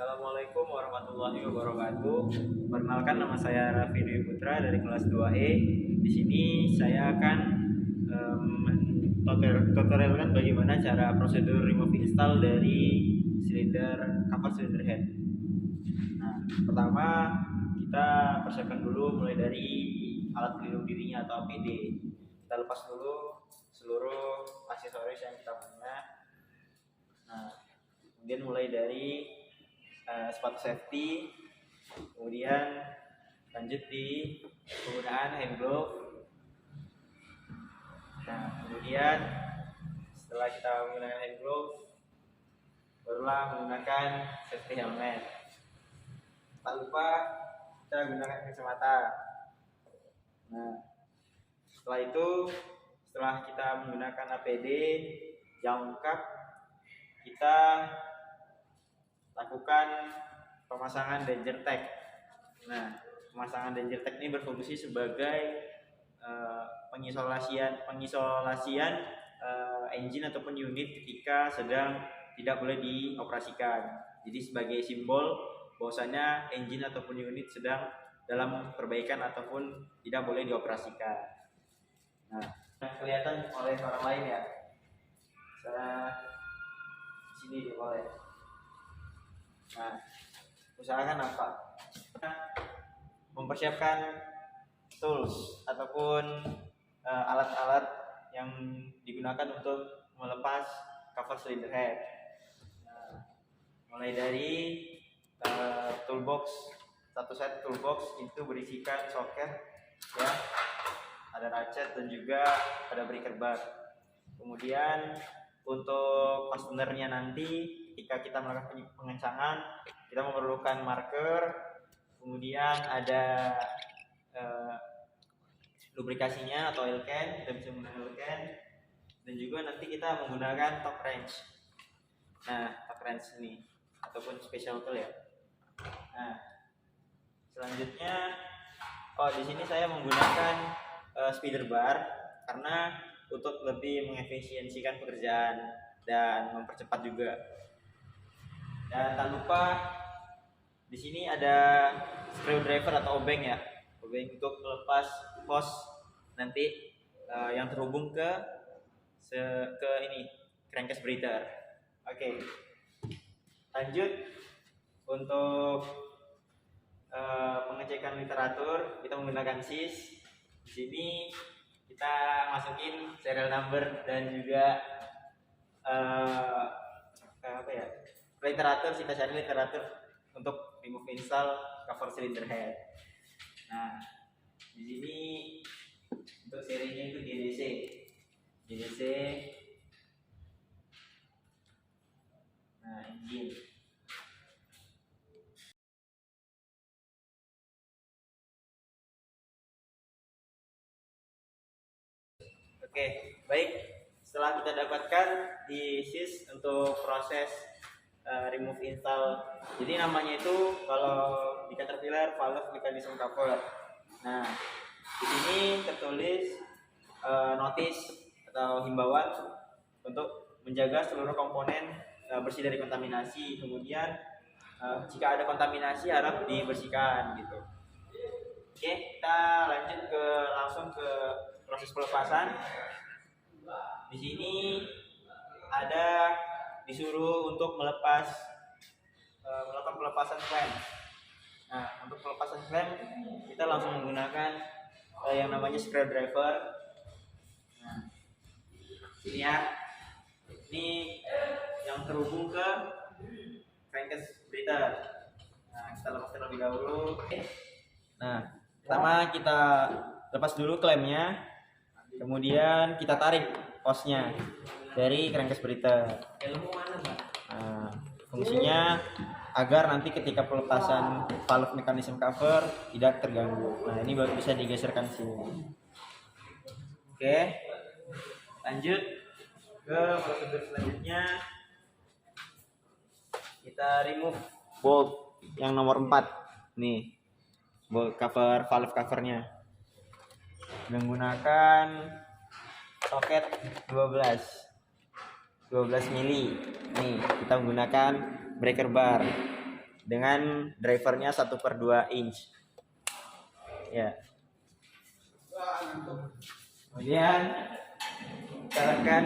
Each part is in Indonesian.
Assalamualaikum warahmatullahi wabarakatuh. Perkenalkan, nama saya Raffi Dwi Putra dari kelas 2E. Di sini saya akan tutorialkan bagaimana cara prosedur remove install dari cover cylinder head. Nah, pertama kita persiapkan dulu mulai dari alat pelindung dirinya atau APD. Kita lepas dulu seluruh aksesoris yang kita punya. Nah, kemudian mulai dari sepatu safety, kemudian lanjut di penggunaan hand glove. Nah, kemudian setelah kita menggunakan hand glove, barulah menggunakan safety helmet. Tak lupa kita gunakan kacamata. Nah, setelah kita menggunakan APD yang lengkap, kita lakukan pemasangan danger tag. Nah, pemasangan danger tag ini berfungsi sebagai pengisolasian engine ataupun unit ketika sedang tidak boleh dioperasikan. Jadi sebagai simbol bahwasanya engine ataupun unit sedang dalam perbaikan ataupun tidak boleh dioperasikan. Nah, kelihatan oleh orang lain ya. Sini boleh. Nah, usahakan apa? Mempersiapkan tools ataupun alat-alat yang digunakan untuk melepas cover cylinder head. Nah, mulai dari toolbox, satu set toolbox itu berisikan soket, ya, ada ratchet dan juga ada breaker bar. Kemudian untuk fastenernya nanti ketika kita melakukan pengencangan, kita memerlukan marker, kemudian ada lubrikasinya atau oil can, kita bisa menggunakan oil can, dan juga nanti kita menggunakan torque wrench. Nah, torque wrench ini ataupun special tool ya. Nah, selanjutnya, di sini saya menggunakan speeder bar karena untuk lebih mengefisiensikan pekerjaan dan mempercepat juga. Dan tak lupa di sini ada screwdriver atau obeng ya, obeng untuk melepas hose nanti yang terhubung ke ini crankcase breather. Oke. Lanjut untuk pengecekan literatur, kita menggunakan SIS. Di sini kita masukin serial number dan juga literatur, kita cari literatur untuk remove install cover cylinder head. Nah, di sini untuk serinya itu GDC. Nah, engine. Oke, baik. Setelah kita dapatkan di SIS untuk proses remove install, jadi namanya itu kalau di Caterpillar valve mechanism cover. Nah, di sini tertulis notice atau himbauan untuk menjaga seluruh komponen bersih dari kontaminasi. Kemudian jika ada kontaminasi harap dibersihkan gitu. Oke, kita lanjut langsung ke proses pelepasan. Di sini ada disuruh untuk melakukan pelepasan klem. Nah, untuk pelepasan klem kita langsung menggunakan yang namanya screwdriver. Nah, ini ya, ini yang terhubung ke crankcase breather. Nah, kita lepaskan terlebih dahulu. Nah, pertama kita lepas dulu klemnya, kemudian kita tarik hose-nya dari crankcase breather. Nah, fungsinya agar nanti ketika pelepasan valve mechanism cover tidak terganggu. Nah, ini baru bisa digeserkan sini. Oke, lanjut ke prosedur selanjutnya. Kita remove bolt yang nomor 4 nih, bolt cover valve covernya menggunakan soket 12 mili. Nih, kita menggunakan breaker bar. dengan drivernya 1/2 inch ya. Kemudian kita tekan.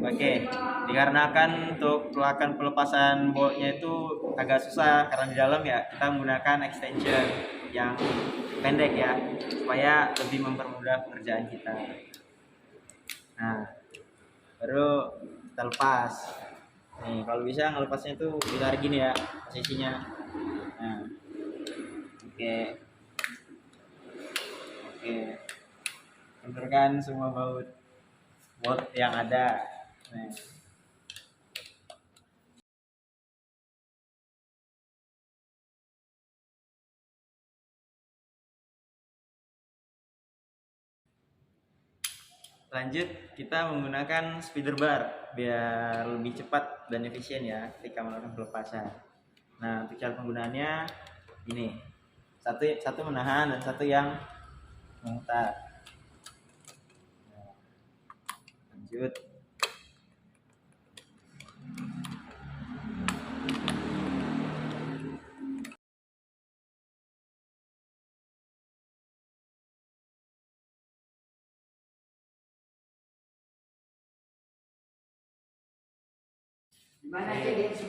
Oke, dikarenakan untuk melakukan pelepasan boltnya itu agak susah karena di dalam ya, kita menggunakan extension yang pendek ya, supaya lebih mempermudah pekerjaan kita. Nah, baru kita lepas. Nih, kalau bisa ngelepasnya itu ditarik gini ya posisinya. Nah, oke, benturkan semua bolt yang ada. Nah, lanjut kita menggunakan speeder bar biar lebih cepat dan efisien ya ketika melakukan pelepasan. Nah, untuk cara penggunaannya ini, satu menahan dan satu yang memutar. Nah, lanjut.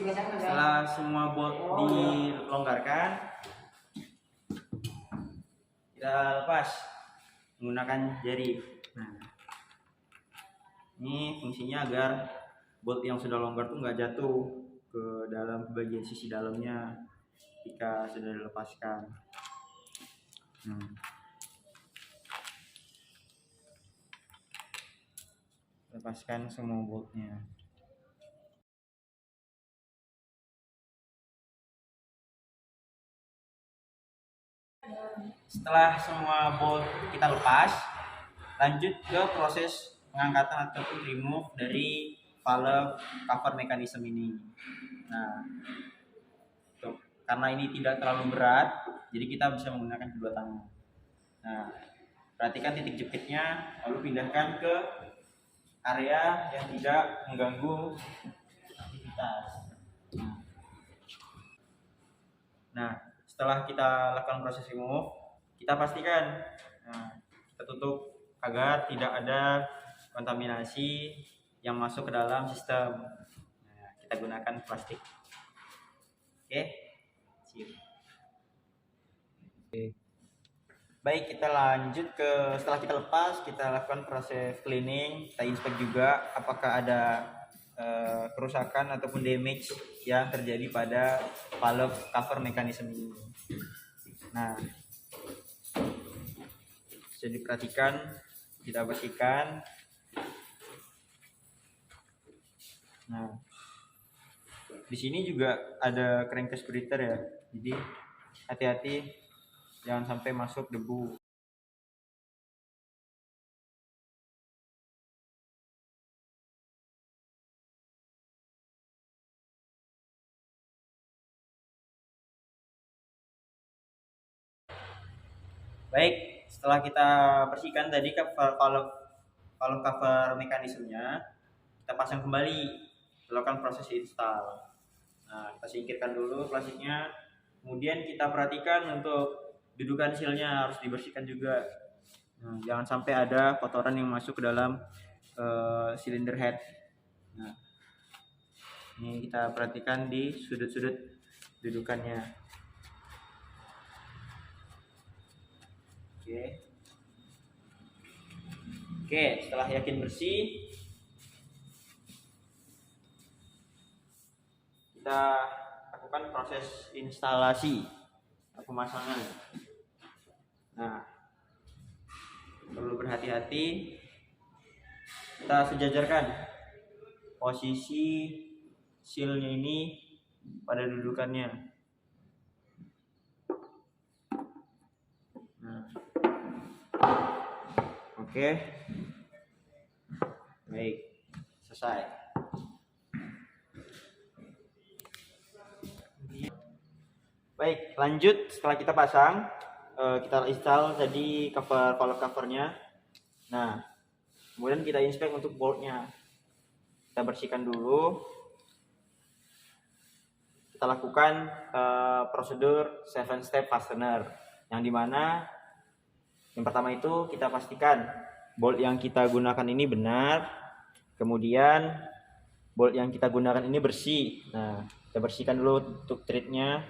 Setelah semua bolt dilonggarkan, kita lepas menggunakan jari. Nah, ini fungsinya agar bolt yang sudah longgar tuh nggak jatuh ke dalam bagian sisi dalamnya ketika sudah dilepaskan. Lepaskan semua boltnya. Setelah semua bolt kita lepas, lanjut ke proses pengangkatan ataupun remove dari valve cover mechanism ini. Nah, karena ini tidak terlalu berat, jadi kita bisa menggunakan kedua tangan. Nah, perhatikan titik jepitnya, lalu pindahkan ke area yang tidak mengganggu aktivitas. Nah, setelah kita lakukan proses remove, kita pastikan kita tutup agar tidak ada kontaminasi yang masuk ke dalam sistem. Nah, kita gunakan plastik. Oke, baik, kita lanjut ke setelah kita lepas, kita lakukan proses cleaning, kita inspek juga apakah ada kerusakan ataupun damage yang terjadi pada valve cover mechanism ini. Nah, bisa diperhatikan, kita bersihkan. Nah, di sini juga ada crankcase breather ya, jadi hati-hati jangan sampai masuk debu. Baik, setelah kita bersihkan tadi valve cover mekanismenya, kita pasang kembali, lakukan proses install. Nah, kita singkirkan dulu plastiknya, kemudian kita perhatikan untuk dudukan sealnya harus dibersihkan juga. Nah, jangan sampai ada kotoran yang masuk ke dalam cylinder head. Nah, ini kita perhatikan di sudut-sudut dudukannya. Oke, setelah yakin bersih, kita lakukan proses instalasi pemasangan. Nah, perlu berhati-hati, kita sejajarkan posisi sealnya ini pada dudukannya. Nah, oke, baik, selesai. Baik, lanjut setelah kita pasang, kita install tadi valve covernya. Nah, kemudian kita inspek untuk boltnya. Kita bersihkan dulu. kita lakukan prosedur 7 step fastener, yang dimana yang pertama itu kita pastikan bolt yang kita gunakan ini benar, kemudian bolt yang kita gunakan ini bersih. Nah, kita bersihkan dulu untuk threadnya,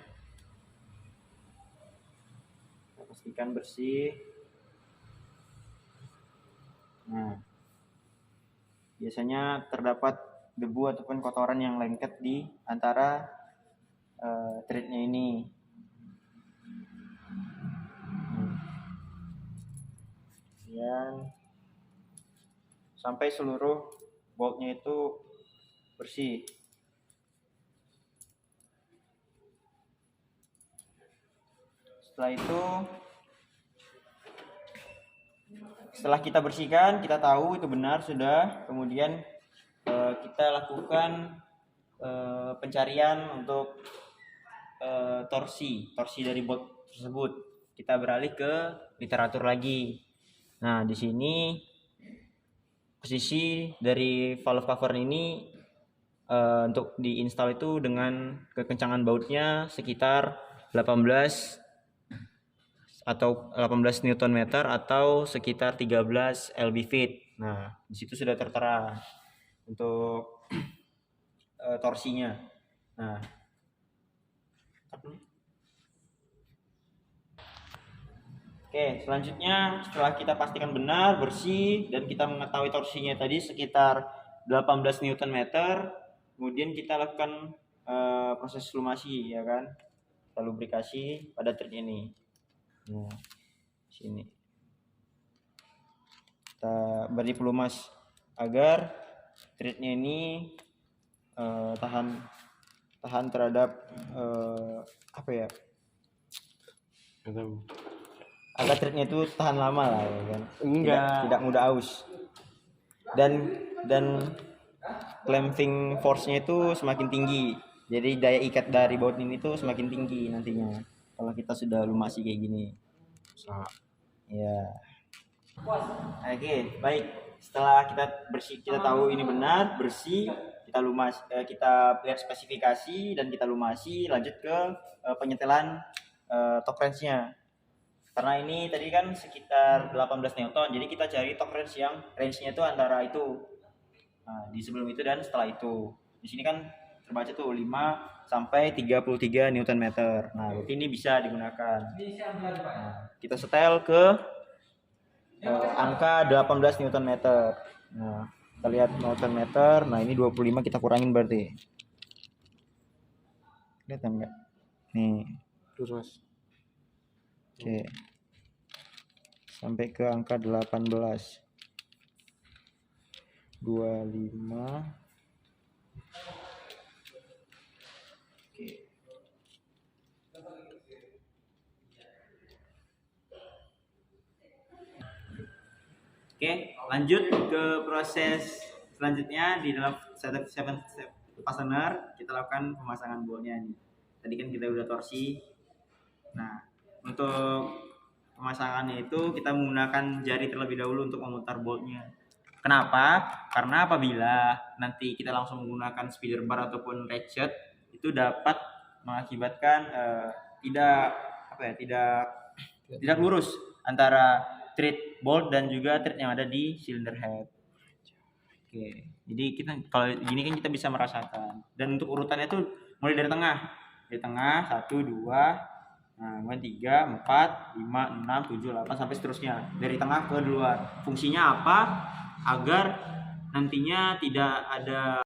kita pastikan bersih. Nah, biasanya terdapat debu ataupun kotoran yang lengket di antara threadnya ini. Kemudian sampai seluruh boltnya itu bersih. Setelah kita bersihkan, kita tahu itu benar sudah, kemudian kita lakukan pencarian untuk torsi dari bolt tersebut. Kita beralih ke literatur lagi. Nah, di sini posisi dari valve cover ini untuk diinstal itu dengan kekencangan bautnya sekitar 18 Nm atau sekitar 13 lb-feet. Nah, di situ sudah tertera untuk torsinya. Nah, oke, selanjutnya setelah kita pastikan benar, bersih, dan kita mengetahui torsinya tadi sekitar 18 Nm, kemudian kita lakukan proses lumasi, ya kan? Kita lubrikasi pada thread ini. Nah, sini kita beri pelumas agar threadnya ini tahan terhadap apa ya? Agar threadnya itu tahan lama lah, ya kan? Tidak mudah aus. Dan clamping force-nya itu semakin tinggi. Jadi daya ikat dari baut ini tuh semakin tinggi nantinya kalau kita sudah lumasi kayak gini. Ya. Oke, baik. Setelah kita tahu ini benar, bersih, kita lihat spesifikasi dan kita lumasi, lanjut ke penyetelan top wrench-nya. Karena ini tadi kan sekitar 18 Newton, jadi kita cari top wrench yang range-nya itu antara itu. Nah, di sebelum itu dan setelah itu. Di sini kan terbaca tuh 5 sampai 33 Newton meter. Nah, berarti ini bisa digunakan. Nah, kita setel ke angka 18 Newton meter. Nah, kita lihat Newton meter. Nah, ini 25 kita kurangin berarti. Lihat enggak? Nih. Terus. Oke. Sampai ke angka 18. 25. Oke, lanjut ke proses selanjutnya di dalam setup 7 step fastener, kita lakukan pemasangan boltnya nih. Tadi kan kita udah torsi. Nah, untuk pemasangannya itu kita menggunakan jari terlebih dahulu untuk memutar boltnya. Kenapa? Karena apabila nanti kita langsung menggunakan speeder bar ataupun ratchet, itu dapat mengakibatkan tidak lurus antara thread bolt dan juga thread yang ada di cylinder head. Oke, jadi kalau gini kan kita bisa merasakan. Dan untuk urutannya itu mulai dari tengah, 1, 2, nah, kemudian 3, 4, 5, 6, 7, 8 sampai seterusnya dari tengah ke luar. Fungsinya apa? Agar nantinya tidak ada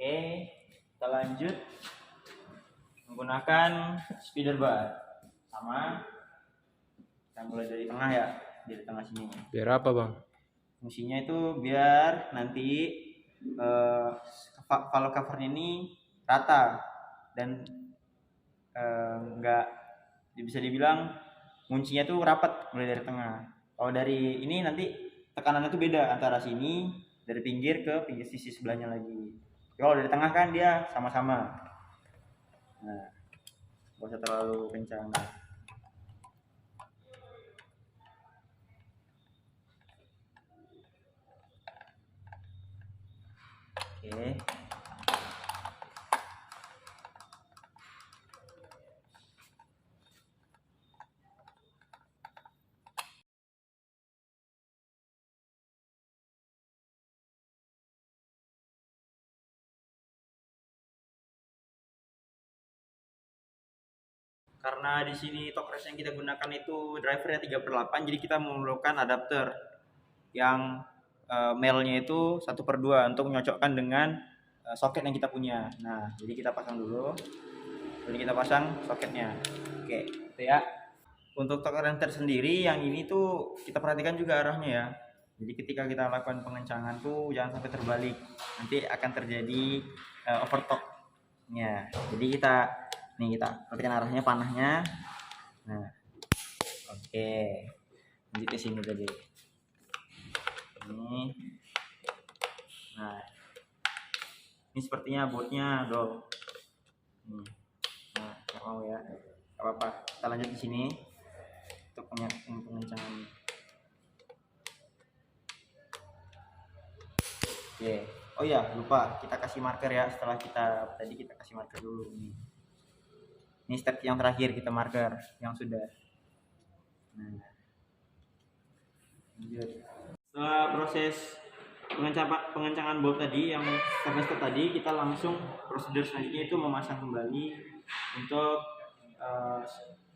Oke, kita lanjut menggunakan speeder bar. Sama, kita mulai dari tengah ya, dari tengah sini. Biar apa, Bang? Fungsinya itu biar nanti valve covernya ini rata dan enggak bisa dibilang kuncinya tuh rapat mulai dari tengah. Kalau dari ini nanti tekanannya tuh beda antara sini dari pinggir ke pinggir sisi sebelahnya lagi. Kalau dari tengah kan dia sama-sama. Nah, nggak usah terlalu kencang. Oke. Karena di sini torque wrench yang kita gunakan itu drivernya 3/8, jadi kita memerlukan adapter yang melnya itu 1/2 untuk menyocokkan dengan soket yang kita punya. Nah, jadi kita pasang dulu. Jadi kita pasang soketnya. Oke, itu ya. Untuk torque wrench sendiri yang ini tuh kita perhatikan juga arahnya ya. Jadi ketika kita lakukan pengencangan tuh jangan sampai terbalik. Nanti akan terjadi overtorque. Ya, jadi kita perhatikan arahnya, panahnya. Nah, oke. Lanjut ke sini tadi. Ini. Nah, ini sepertinya botnya dol. Nah, nggak mau ya. Gak apa-apa. Kita lanjut di sini untuk pengencangan. Oke. Oh iya, lupa kita kasih marker ya. Setelah tadi kita kasih marker dulu nih. Ini step yang terakhir, kita marker yang sudah. Nah, lanjut. Setelah proses pengencangan bolt tadi yang step tadi, kita langsung prosedur selanjutnya itu memasang kembali untuk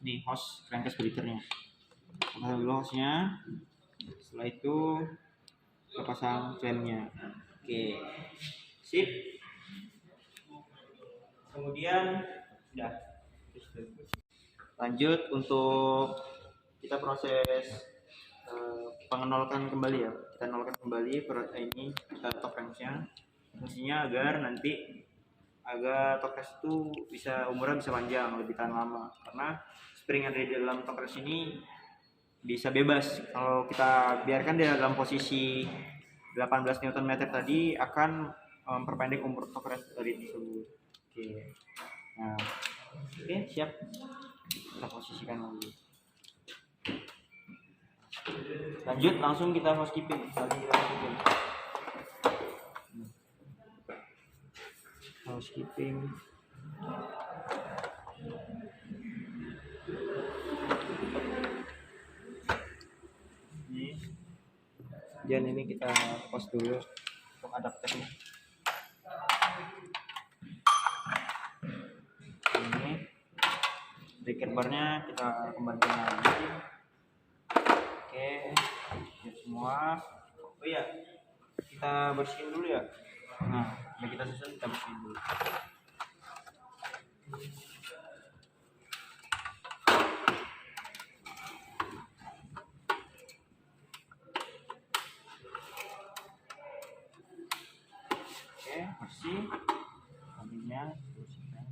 nih hose crankcase breakernya. Pasang dulu hose-nya. Setelah itu kita pasang clamp-nya. Oke, sip. Kemudian sudah. Lanjut untuk kita proses pengenolkan kembali ya. Kita nolkan kembali ini torque wrench-nya. Fungsinya agar torque wrench itu umurnya bisa panjang, lebih tahan lama. Karena spring yang ada di dalam torque wrench ini bisa bebas. Kalau kita biarkan dia dalam posisi 18 Nm tadi akan memperpendek umur torque wrench tadi tersebut. Oke. Nah, oke, siap. Kita posisikan lagi. Lanjut, langsung kita housekeeping. Housekeeping. Dan ini kita pause dulu untuk adapternya. Ini breaker barnya kita kembalikan lagi. Oke, siap semua. Oh iya, kita bersihin dulu ya. Nah, yang kita susun kita bersihin dulu. Oke, bersih. Sampingnya bersihkan.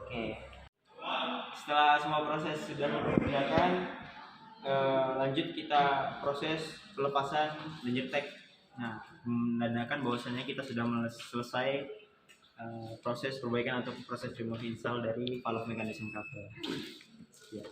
Oke. Setelah semua proses sudah dikerjakan, lanjut kita proses pelepasan danger tag. Nah, menandakan bahwasanya kita sudah selesai proses perbaikan atau proses remote install dari valve mekanisme cover. Ya.